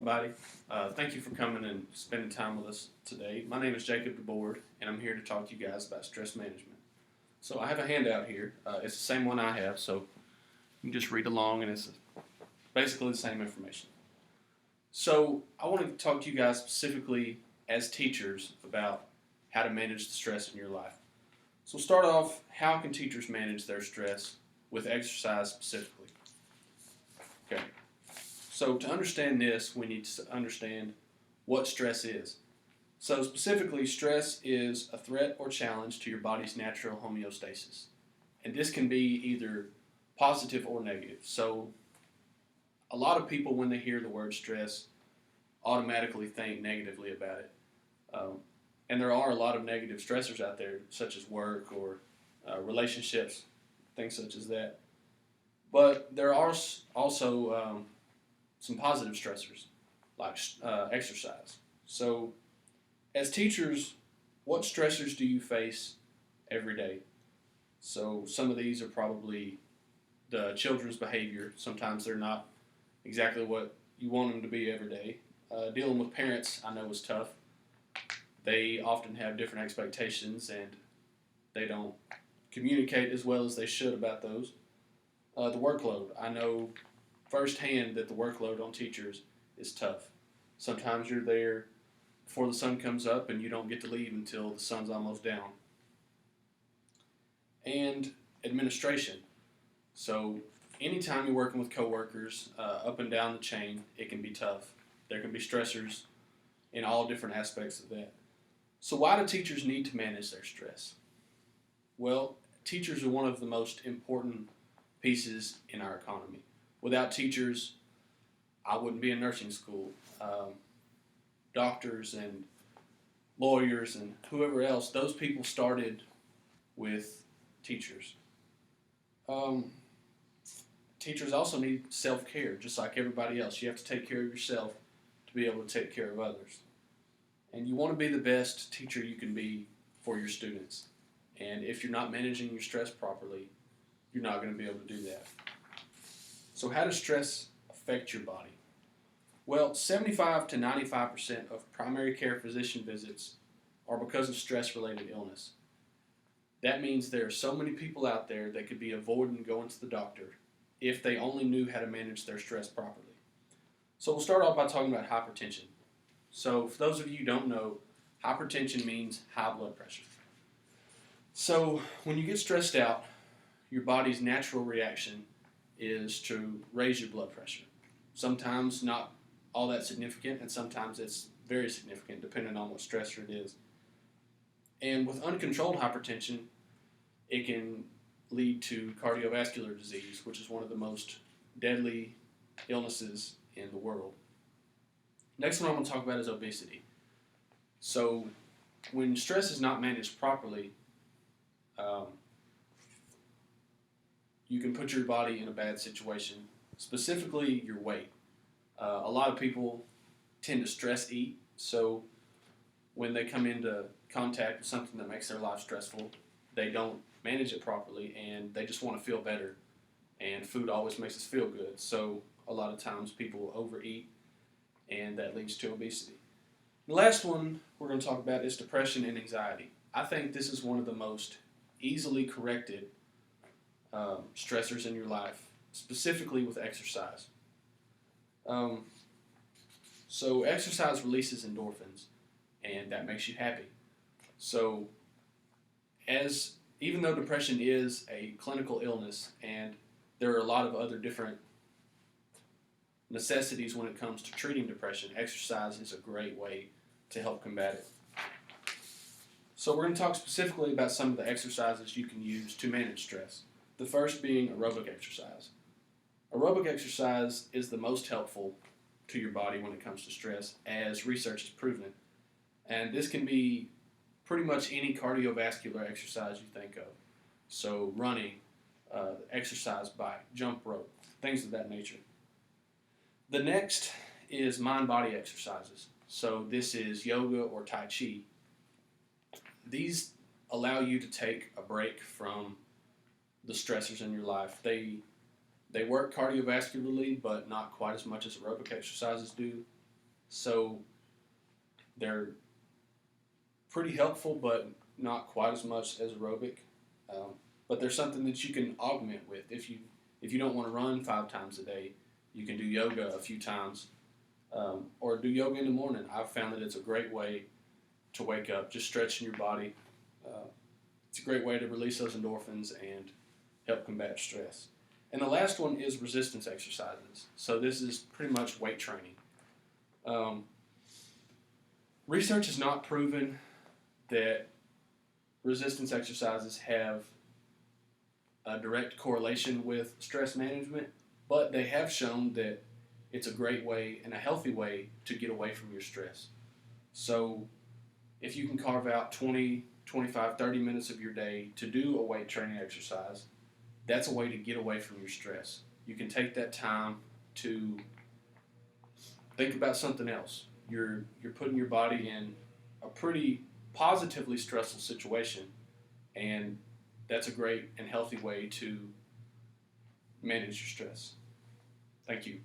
everybody. Thank you for coming and spending time with us today. My name is Jacob DeBorde, and I'm here to talk to you guys about stress management. So I have a handout here. It's the same one I have, so you can just read along, and it's basically the same information. So I want to talk to you guys specifically as teachers about how to manage the stress in your life. So start off, how can teachers manage their stress with exercise specifically? Okay. So to understand this, we need to understand what stress is. So specifically, stress is a threat or challenge to your body's natural homeostasis. And this can be either positive or negative. So a lot of people, when they hear the word stress, automatically think negatively about it. And there are a lot of negative stressors out there, such as work or relationships, things such as that. But there are also some positive stressors, like exercise. So, as teachers, what stressors do you face every day? So, some of these are probably the children's behavior. Sometimes they're not exactly what you want them to be every day. Dealing with parents, I know, is tough. They often have different expectations and they don't communicate as well as they should about those. The workload, I know firsthand that the workload on teachers is tough. Sometimes you're there before the sun comes up and you don't get to leave until the sun's almost down. And administration. So anytime you're working with coworkers up and down the chain, it can be tough. There can be stressors in all different aspects of that. So why do teachers need to manage their stress? Well, teachers are one of the most important pieces in our economy. Without teachers, I wouldn't be in nursing school. Doctors and lawyers and whoever else, those people started with teachers. Teachers also need self-care, just like everybody else. You have to take care of yourself to be able to take care of others. And you want to be the best teacher you can be for your students. And if you're not managing your stress properly, you're not going to be able to do that. So how does stress affect your body? Well, 75 to 95% of primary care physician visits are because of stress-related illness. That means there are so many people out there that could be avoiding going to the doctor if they only knew how to manage their stress properly. So we'll start off by talking about hypertension. So for those of you who don't know, hypertension means high blood pressure. So when you get stressed out, your body's natural reaction is to raise your blood pressure. Sometimes not all that significant, and sometimes it's very significant depending on what stressor it is. And with uncontrolled hypertension, it can lead to cardiovascular disease, which is one of the most deadly illnesses in the world. Next one I'm going to talk about is obesity. So when stress is not managed properly, you can put your body in a bad situation, specifically your weight. A lot of people tend to stress eat, so when they come into contact with something that makes their life stressful, they don't manage it properly and they just want to feel better. And food always makes us feel good, so a lot of times people overeat and that leads to obesity. The last one we're going to talk about is depression and anxiety. I think this is one of the most easily corrected stressors in your life, specifically with exercise. So exercise releases endorphins, and that makes you happy. So even though depression is a clinical illness, and there are a lot of other different necessities when it comes to treating depression, exercise is a great way to help combat it. So we're going to talk specifically about some of the exercises you can use to manage stress. The first being aerobic exercise. Aerobic exercise is the most helpful to your body when it comes to stress, as research has proven. And this can be pretty much any cardiovascular exercise you think of. So running, exercise bike, jump rope, things of that nature. The next is mind-body exercises. So this is yoga or Tai Chi. These allow you to take a break from the stressors in your life. They work cardiovascularly, but not quite as much as aerobic exercises do. So they're pretty helpful, but not quite as much as aerobic. But there's something that you can augment with. If you don't want to run 5 times a day, you can do yoga a few times, or do yoga in the morning. I've found that it's a great way to wake up, just stretching your body. It's a great way to release those endorphins and help combat stress. And the last one is resistance exercises. So this is pretty much weight training. Research has not proven that resistance exercises have a direct correlation with stress management, but they have shown that it's a great way and a healthy way to get away from your stress. So if you can carve out 20, 25, 30 minutes of your day to do a weight training exercise, that's a way to get away from your stress. You can take that time to think about something else. You're putting your body in a pretty positively stressful situation, and that's a great and healthy way to manage your stress. Thank you.